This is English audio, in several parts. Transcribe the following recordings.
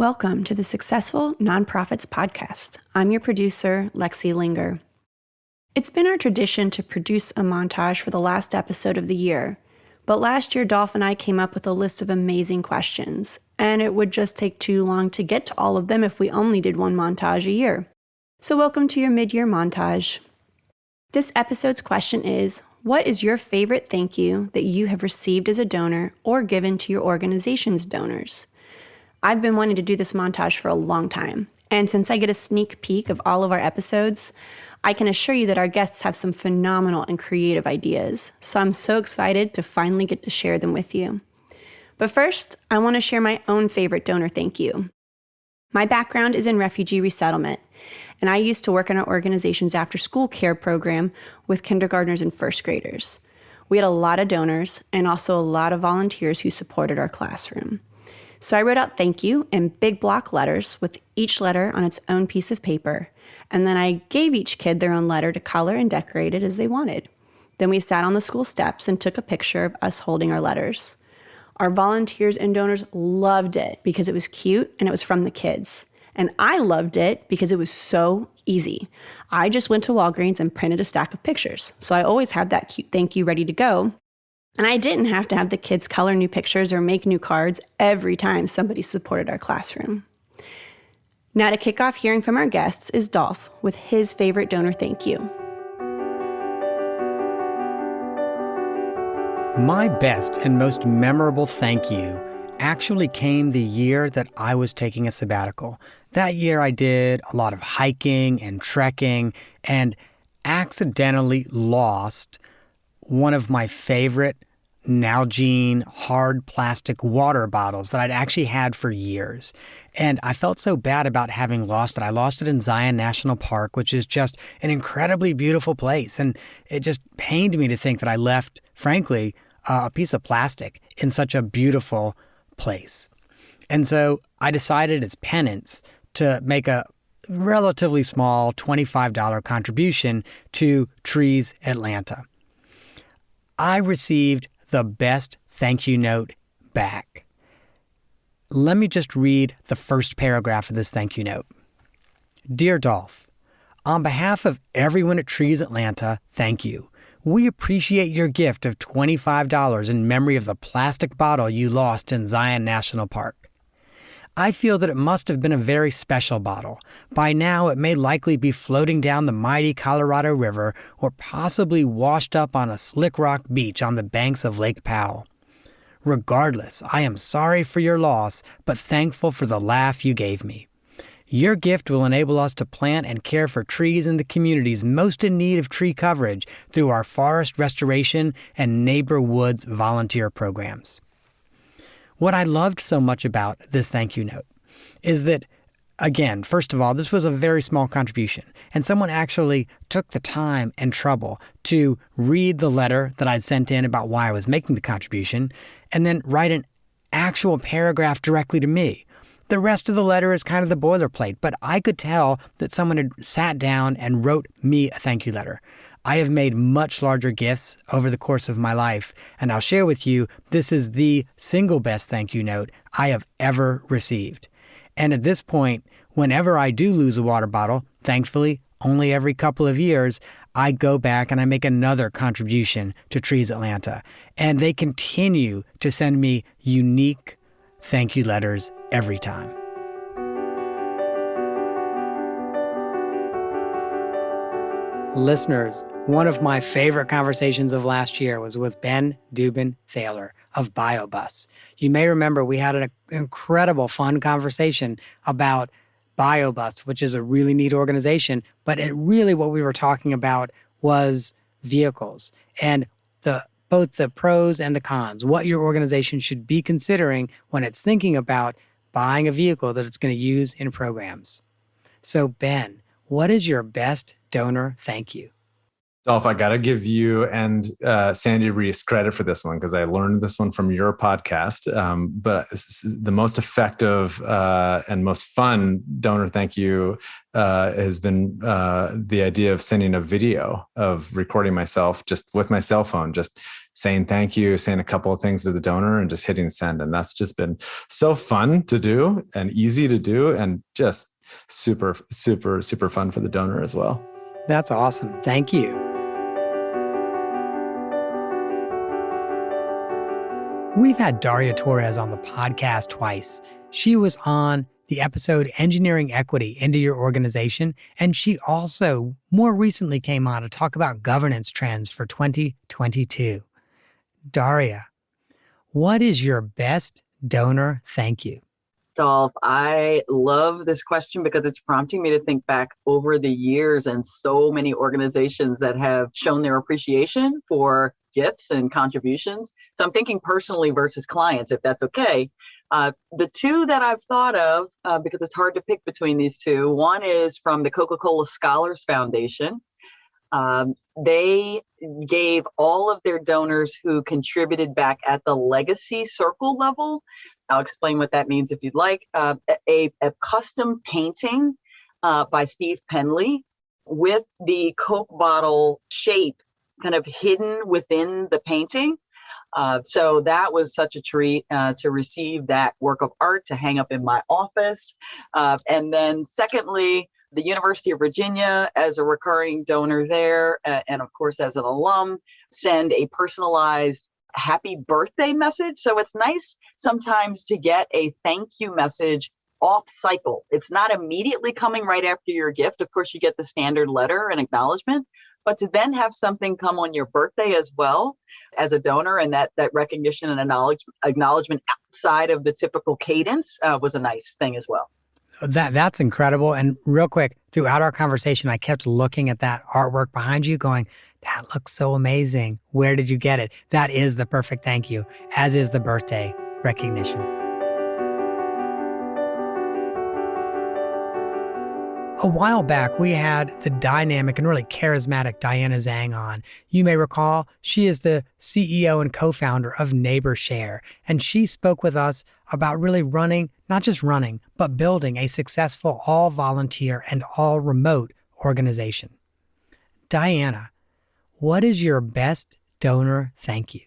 Welcome to the Successful Nonprofits Podcast. I'm your producer, Lexi Linger. It's been our tradition to produce a montage for the last episode of the year, but last year Dolph and I came up with a list of amazing questions, and it would just take too long to get to all of them if we only did one montage a year. So welcome to your mid-year montage. This episode's question is, what is your favorite thank you that you have received as a donor or given to your organization's donors? I've been wanting to do this montage for a long time, and since I get a sneak peek of all of our episodes, I can assure you that our guests have some phenomenal and creative ideas, so I'm so excited to finally get to share them with you. But first, I want to share my own favorite donor thank you. My background is in refugee resettlement, and I used to work in our organization's after-school care program with kindergartners and first graders. We had a lot of donors and also a lot of volunteers who supported our classroom. So I wrote out thank you in big block letters with each letter on its own piece of paper, and then I gave each kid their own letter to color and decorate it as they wanted. Then we sat on the school steps and took a picture of us holding our letters. Our volunteers and donors loved it because it was cute and it was from the kids. And I loved it because it was so easy. I just went to Walgreens and printed a stack of pictures. So I always had that cute thank you ready to go. And I didn't have to have the kids color new pictures or make new cards every time somebody supported our classroom. Now to kick off hearing from our guests is Dolph with his favorite donor thank you. My best and most memorable thank you actually came the year that I was taking a sabbatical. That year I did a lot of hiking and trekking and accidentally lost one of my favorite Nalgene hard plastic water bottles that I'd actually had for years. And I felt so bad about having lost it. I lost it in Zion National Park, which is just an incredibly beautiful place. And it just pained me to think that I left, frankly, a piece of plastic in such a beautiful place. And so I decided as penance to make a relatively small $25 contribution to Trees Atlanta. I received the best thank you note back. Let me just read the first paragraph of this thank you note. Dear Dolph, on behalf of everyone at Trees Atlanta, thank you. We appreciate your gift of $25 in memory of the plastic bottle you lost in Zion National Park. I feel that it must have been a very special bottle. By now, it may likely be floating down the mighty Colorado River or possibly washed up on a slick rock beach on the banks of Lake Powell. Regardless, I am sorry for your loss, but thankful for the laugh you gave me. Your gift will enable us to plant and care for trees in the communities most in need of tree coverage through our forest restoration and neighbor woods volunteer programs. What I loved so much about this thank you note is that, again, first of all, this was a very small contribution, and someone actually took the time and trouble to read the letter that I'd sent in about why I was making the contribution, and then write an actual paragraph directly to me. The rest of the letter is kind of the boilerplate, but I could tell that someone had sat down and wrote me a thank you letter. I have made much larger gifts over the course of my life, and I'll share with you, this is the single best thank you note I have ever received. And at this point, whenever I do lose a water bottle, thankfully, only every couple of years, I go back and I make another contribution to Trees Atlanta. And they continue to send me unique thank you letters every time. Listeners, one of my favorite conversations of last year was with Ben Dubin-Thaler of BioBus. You may remember we had an incredible fun conversation about BioBus, which is a really neat organization, but what we were talking about was vehicles and both the pros and the cons, what your organization should be considering when it's thinking about buying a vehicle that it's going to use in programs. So Ben, what is your best donor thank you? Dolph, I got to give you and Sandy Reese credit for this one because I learned this one from your podcast. But the most effective and most fun donor thank you has been the idea of sending a video of recording myself just with my cell phone, just saying thank you, saying a couple of things to the donor, and just hitting send. And that's just been so fun to do and easy to do, and just super, super, super fun for the donor as well. That's awesome. Thank you. We've had Daria Torres on the podcast twice. She was on the episode Engineering Equity into Your Organization, and she also more recently came on to talk about governance trends for 2022. Daria, what is your best donor thank you? Dolph, I love this question because it's prompting me to think back over the years and so many organizations that have shown their appreciation for gifts and contributions. So I'm thinking personally versus clients, if that's okay. The two that I've thought of, because it's hard to pick between these two, one is from the Coca-Cola Scholars Foundation. They gave all of their donors who contributed back at the legacy circle level. I'll explain what that means if you'd like. A custom painting by Steve Penley with the Coke bottle shape kind of hidden within the painting. So that was such a treat to receive that work of art to hang up in my office. And then secondly, the University of Virginia, as a recurring donor there, and of course as an alum, send a personalized happy birthday message. So it's nice sometimes to get a thank you message off cycle. It's not immediately coming right after your gift. Of course, you get the standard letter and acknowledgement, but to then have something come on your birthday as well as a donor, and that recognition and acknowledgement outside of the typical cadence was a nice thing as well. That's incredible. And real quick, throughout our conversation, I kept looking at that artwork behind you going, that looks so amazing. Where did you get it? That is the perfect thank you, as is the birthday recognition. A while back, we had the dynamic and really charismatic Diana Zhang on. You may recall, she is the CEO and co-founder of NeighborShare, and she spoke with us about really running, not just running, but building a successful all-volunteer and all-remote organization. Diana, what is your best donor thank you?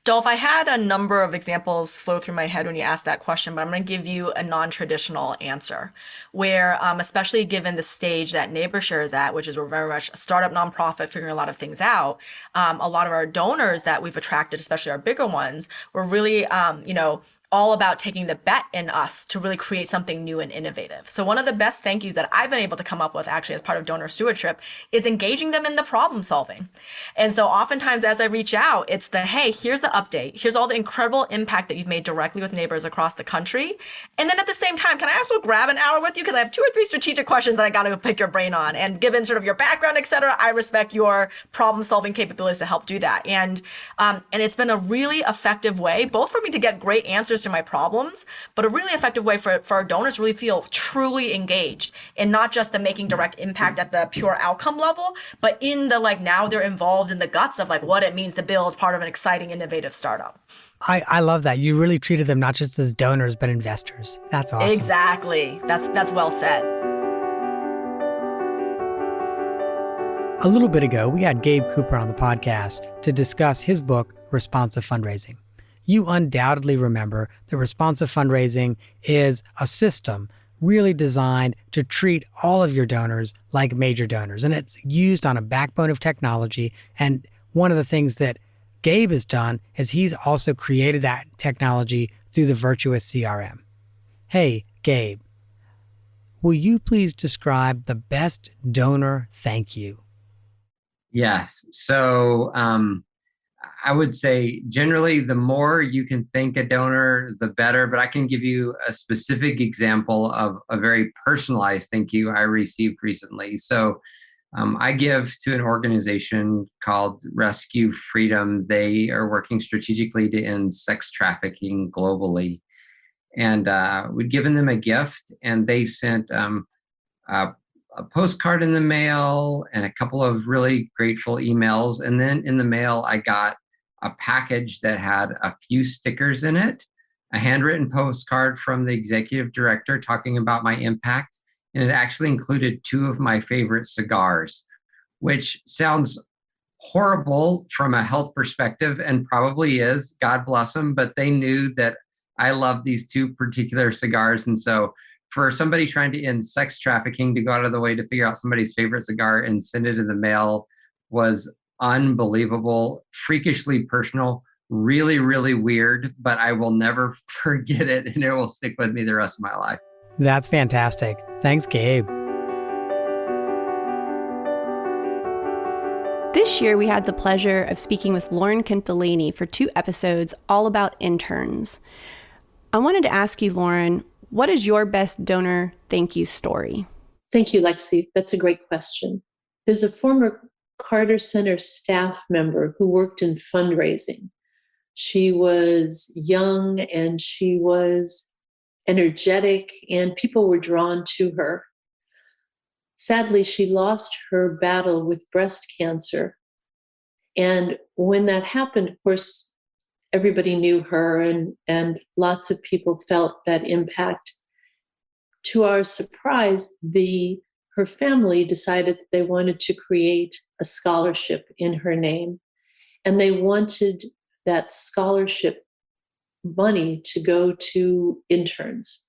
Dolph, I had a number of examples flow through my head when you asked that question, but I'm going to give you a non-traditional answer where, especially given the stage that NeighborShare is at, which is we're very much a startup nonprofit figuring a lot of things out, a lot of our donors that we've attracted, especially our bigger ones, were really, all about taking the bet in us to really create something new and innovative. So one of the best thank yous that I've been able to come up with actually as part of donor stewardship is engaging them in the problem solving. And so oftentimes as I reach out, it's the, hey, here's the update. Here's all the incredible impact that you've made directly with neighbors across the country. And then at the same time, can I also grab an hour with you? Because I have 2 or 3 strategic questions that I got to pick your brain on. And given sort of your background, et cetera, I respect your problem solving capabilities to help do that. And it's been a really effective way, both for me to get great answers to my problems, but a really effective way for our donors to really feel truly engaged in not just the making direct impact at the pure outcome level, but in the now they're involved in the guts of what it means to build part of an exciting, innovative startup. I love that. You really treated them not just as donors, but investors. That's awesome. Exactly. That's well said. A little bit ago, we had Gabe Cooper on the podcast to discuss his book, Responsive Fundraising. You undoubtedly remember that responsive fundraising is a system really designed to treat all of your donors like major donors. And it's used on a backbone of technology. And one of the things that Gabe has done is he's also created that technology through the Virtuous CRM. Hey, Gabe, will you please describe the best donor thank you? Yes. So, I would say generally the more you can thank a donor, the better, but I can give you a specific example of a very personalized thank you I received recently. So I give to an organization called Rescue Freedom. They are working strategically to end sex trafficking globally. And we'd given them a gift, and they sent a postcard in the mail and a couple of really grateful emails. And then in the mail, I got a package that had a few stickers in it, a handwritten postcard from the executive director talking about my impact, and it actually included 2 of my favorite cigars, which sounds horrible from a health perspective, and probably is, God bless them, but they knew that I love these two particular cigars. And so for somebody trying to end sex trafficking to go out of the way to figure out somebody's favorite cigar and send it in the mail was unbelievable, freakishly personal, really, really weird, but I will never forget it, and it will stick with me the rest of my life. That's fantastic. Thanks, Gabe. This year, we had the pleasure of speaking with Lauren Kent Delaney for 2 episodes all about interns. I wanted to ask you, Lauren, what is your best donor thank you story? Thank you, Lexi. That's a great question. There's a former Carter Center staff member who worked in fundraising. She was young and she was energetic, and people were drawn to her. Sadly, she lost her battle with breast cancer. And when that happened, of course, everybody knew her, and lots of people felt that impact. To our surprise, her family decided that they wanted to create a scholarship in her name. And they wanted that scholarship money to go to interns.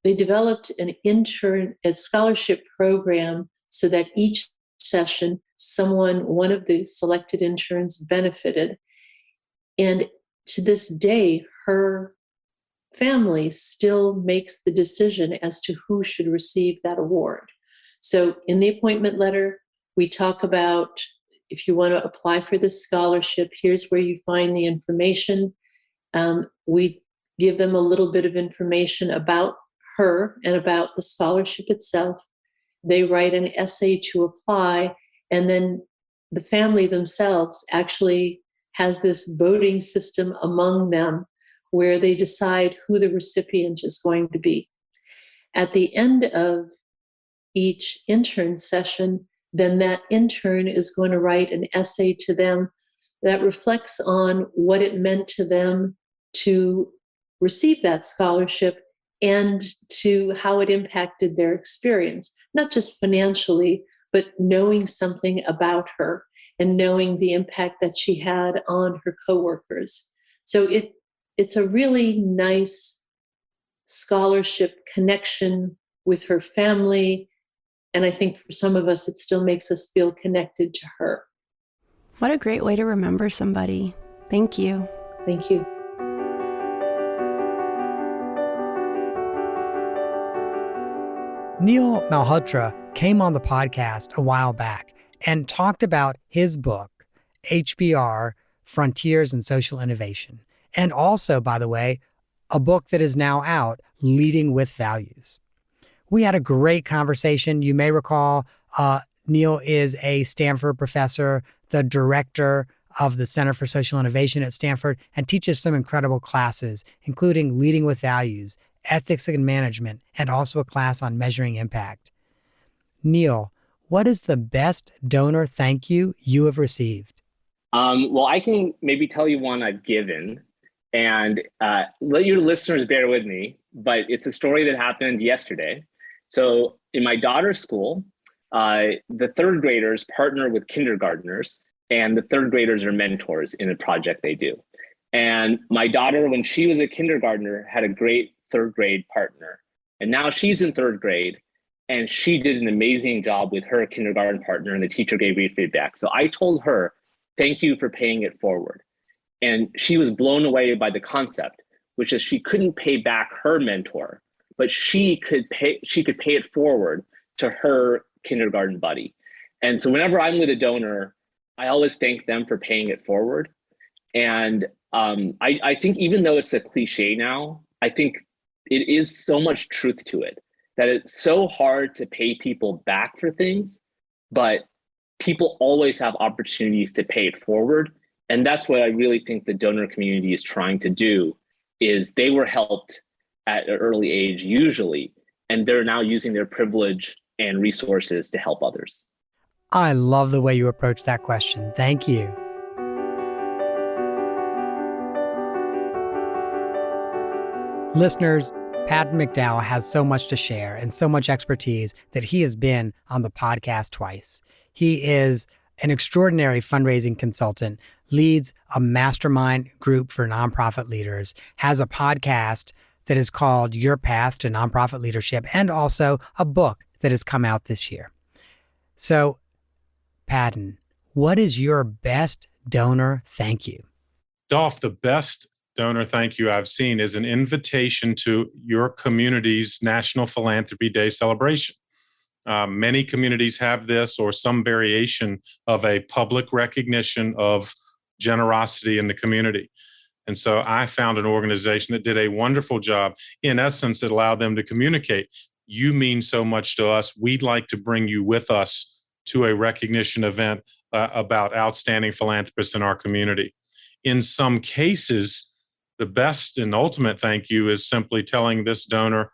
They developed a scholarship program so that each session, one of the selected interns benefited. And to this day, her family still makes the decision as to who should receive that award. So in the appointment letter, we talk about, if you want to apply for this scholarship, here's where you find the information. We give them a little bit of information about her and about the scholarship itself. They write an essay to apply, and then the family themselves actually has this voting system among them where they decide who the recipient is going to be. At the end of each intern session, then that intern is going to write an essay to them that reflects on what it meant to them to receive that scholarship and to how it impacted their experience, not just financially, but knowing something about her and knowing the impact that she had on her coworkers. So it's a really nice scholarship connection with her family. And I think for some of us, it still makes us feel connected to her. What a great way to remember somebody. Thank you. Thank you. Neil Malhotra came on the podcast a while back and talked about his book, HBR, Frontiers in Social Innovation. And also, by the way, a book that is now out, Leading with Values. We had a great conversation. You may recall Neil is a Stanford professor, the director of the Center for Social Innovation at Stanford, and teaches some incredible classes, including Leading with Values, Ethics and Management, and also a class on measuring impact. Neil, what is the best donor thank you have received? Well, I can maybe tell you one I've given, and let your listeners bear with me, but it's a story that happened yesterday. So in my daughter's school, the third graders partner with kindergartners, and the third graders are mentors in a project they do. And my daughter, when she was a kindergartner, had a great third grade partner. And now she's in third grade, and she did an amazing job with her kindergarten partner, and the teacher gave me feedback. So I told her, thank you for paying it forward. And she was blown away by the concept, which is she couldn't pay back her mentor, but she could pay it forward to her kindergarten buddy. And so whenever I'm with a donor, I always thank them for paying it forward. And I think even though it's a cliche now, I think it is so much truth to it that it's so hard to pay people back for things, but people always have opportunities to pay it forward. And that's what I really think the donor community is trying to do, is they were helped at an early age usually, and they're now using their privilege and resources to help others. I love the way you approach that question. Thank you. Listeners, Pat McDowell has so much to share and so much expertise that he has been on the podcast twice. He is an extraordinary fundraising consultant, leads a mastermind group for nonprofit leaders, has a podcast that is called Your Path to Nonprofit Leadership, and also a book that has come out this year. So, Patton, what is your best donor thank you? Dolph, the best donor thank you I've seen is an invitation to your community's National Philanthropy Day celebration. Many communities have this or some variation of a public recognition of generosity in the community. And so I found an organization that did a wonderful job. In essence, it allowed them to communicate, you mean so much to us. We'd like to bring you with us to a recognition event about outstanding philanthropists in our community. In some cases, the best and ultimate thank you is simply telling this donor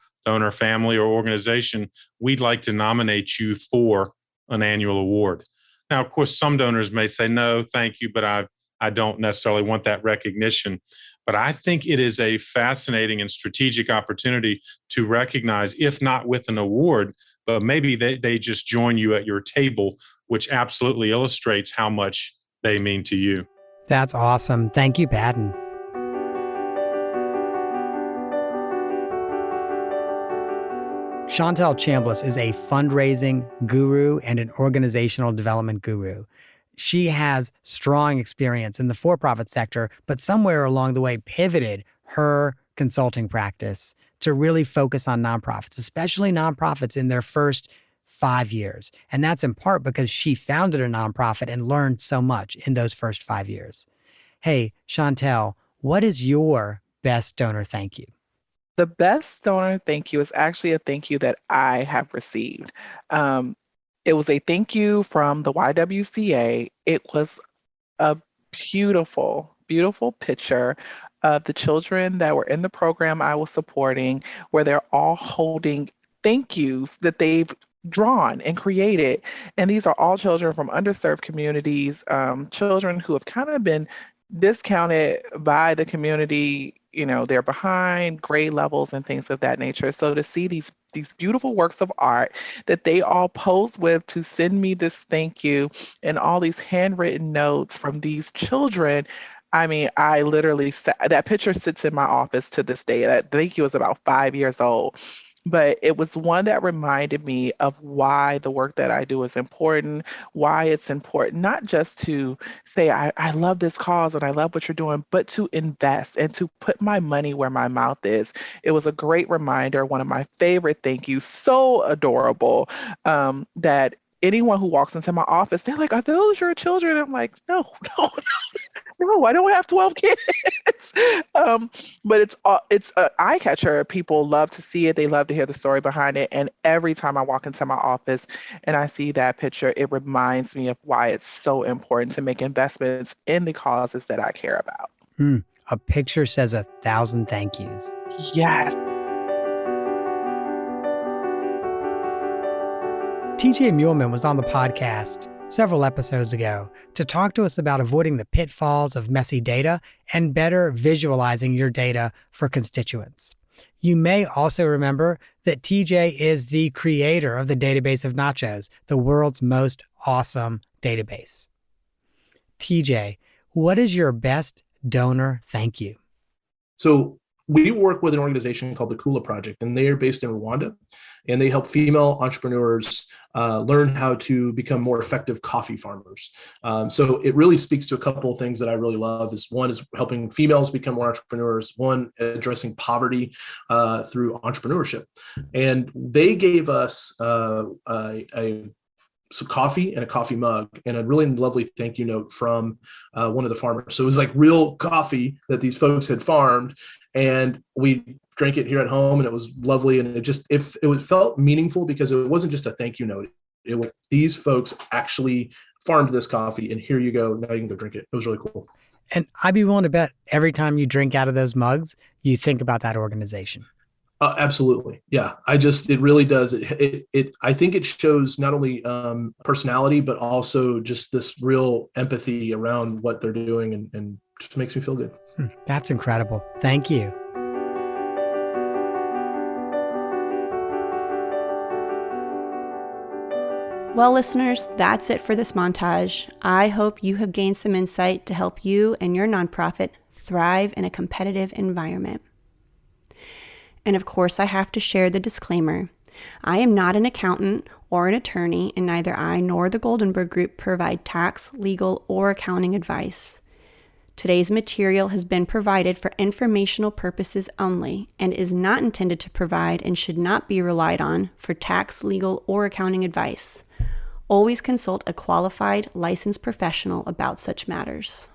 family or organization, we'd like to nominate you for an annual award. Now, of course, some donors may say, no, thank you, but I don't necessarily want that recognition. But I think it is a fascinating and strategic opportunity to recognize, if not with an award, but maybe they just join you at your table, which absolutely illustrates how much they mean to you. That's awesome. Thank you, Patton. Chantel Chambliss is a fundraising guru and an organizational development guru. She has strong experience in the for-profit sector, but somewhere along the way pivoted her consulting practice to really focus on nonprofits, especially nonprofits in their first 5 years. And that's in part because she founded a nonprofit and learned so much in those first 5 years. Hey, Chantel, what is your best donor thank you? The best donor thank you is actually a thank you that I have received. It was a thank you from the YWCA. It was a beautiful, beautiful picture of the children that were in the program I was supporting, where they're all holding thank yous that they've drawn and created. And these are all children from underserved communities, children who have kind of been discounted by the community. You know, they're behind grade levels and things of that nature. So to see these beautiful works of art that they all pose with to send me this thank you and all these handwritten notes from these children, I mean, I literally, that picture sits in my office to this day. That thank you was about 5 years old. But it was one that reminded me of why the work that I do is important, why it's important, not just to say, I love this cause and I love what you're doing, but to invest and to put my money where my mouth is. It was a great reminder, one of my favorite thank yous, so adorable, that anyone who walks into my office, they're like, are those your children? I'm like, no, I don't have 12 kids. But it's an eye catcher. People love to see it. They love to hear the story behind it. And every time I walk into my office and I see that picture, it reminds me of why it's so important to make investments in the causes that I care about. A picture says 1,000 thank yous. Yes. TJ Muehlman was on the podcast several episodes ago to talk to us about avoiding the pitfalls of messy data and better visualizing your data for constituents. You may also remember that TJ is the creator of the database of nachos, the world's most awesome database. TJ, what is your best donor thank you? So we work with an organization called the Kula Project, and they are based in Rwanda, and they help female entrepreneurs learn how to become more effective coffee farmers. So it really speaks to a couple of things that I really love. One is helping females become more entrepreneurs, one addressing poverty through entrepreneurship. And they gave us some coffee and a coffee mug and a really lovely thank you note from one of the farmers. So it was like real coffee that these folks had farmed, and we drank it here at home, and it was lovely. And it felt meaningful because it wasn't just a thank you note. It was, these folks actually farmed this coffee, and here you go. Now you can go drink it. It was really cool. And I'd be willing to bet every time you drink out of those mugs, you think about that organization. Absolutely. Yeah. It really does. I think it shows not only personality, but also just this real empathy around what they're doing, and just makes me feel good. That's incredible. Thank you. Well, listeners, that's it for this montage. I hope you have gained some insight to help you and your nonprofit thrive in a competitive environment. And of course, I have to share the disclaimer. I am not an accountant or an attorney, and neither I nor the Goldenberg Group provide tax, legal, or accounting advice. Today's material has been provided for informational purposes only and is not intended to provide and should not be relied on for tax, legal, or accounting advice. Always consult a qualified, licensed professional about such matters.